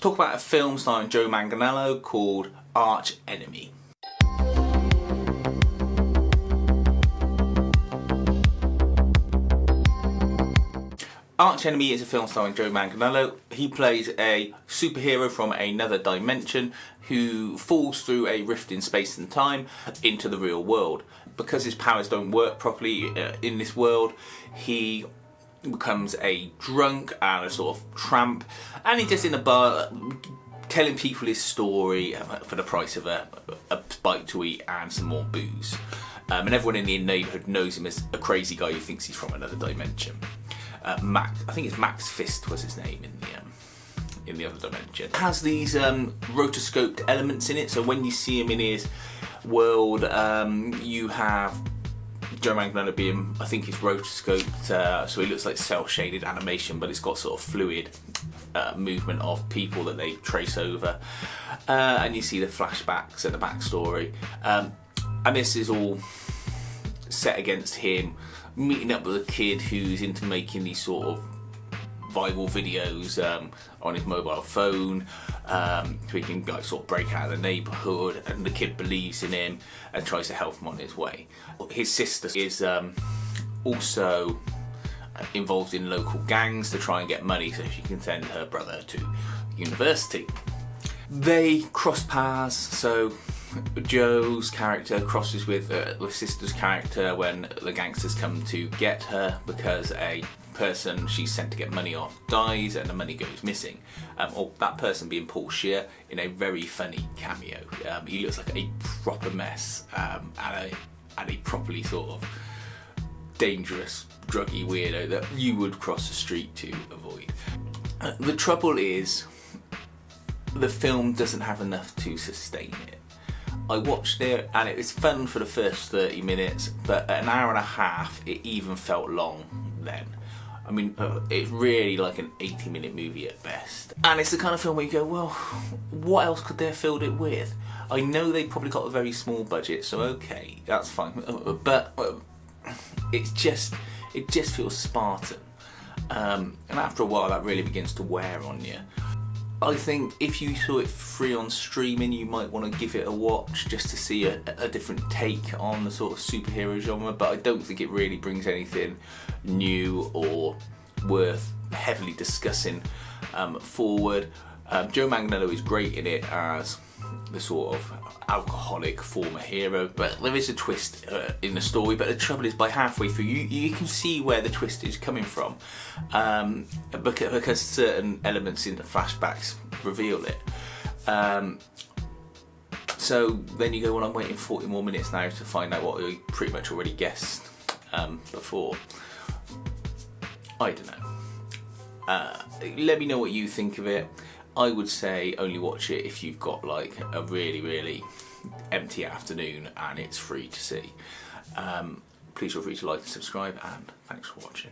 talk about a film starring Joe Manganiello called Archenemy. Archenemy is a film starring Joe Manganiello. He plays a superhero from another dimension who falls through a rift in space and time into the real world. Because his powers don't work properly in this world, he becomes a drunk and a sort of tramp, and he's just in a bar telling people his story for the price of a bite to eat and some more booze. And everyone in the neighbourhood knows him as a crazy guy who thinks he's from another dimension. Max, I think it's Max Fist was his name in the other dimension. It has these rotoscoped elements in it, so when you see him in his world, you have Joe Manganiello being, I think it's rotoscoped, so he looks like cel-shaded animation, but it's got sort of fluid movement of people that they trace over, and you see the flashbacks and the backstory, and this is all set against him meeting up with a kid who's into making these sort of viral videos on his mobile phone, so he can like, sort of break out of the neighbourhood, and the kid believes in him and tries to help him on his way. His sister is also involved in local gangs to try and get money so she can send her brother to university. They cross paths, so Joe's character crosses with the sister's character when the gangsters come to get her because a person she's sent to get money off dies and the money goes missing. Or that person being Paul Scheer in a very funny cameo. He looks like a proper mess and a properly sort of dangerous druggy weirdo that you would cross the street to avoid. The trouble is the film doesn't have enough to sustain it. I watched it and it was fun for the first 30 minutes, but at an hour and a half it even felt long then. I mean, it's really like an 80-minute movie at best. And it's the kind of film where you go, well, what else could they have filled it with? I know they probably got a very small budget, so okay, that's fine. But it just feels Spartan. And after a while that really begins to wear on you. I think if you saw it free on streaming, you might want to give it a watch just to see a different take on the sort of superhero genre, but I don't think it really brings anything new or worth heavily discussing forward. Joe Manganiello is great in it as the sort of alcoholic former hero, but there is a twist in the story. But the trouble is, by halfway through you can see where the twist is coming from, because certain elements in the flashbacks reveal it. So then you go, well, I'm waiting 40 more minutes now to find out what we pretty much already guessed before. I don't know. Let me know what you think of it. I would say only watch it if you've got like a really, really empty afternoon and it's free to see. Please feel free to like and subscribe, and thanks for watching.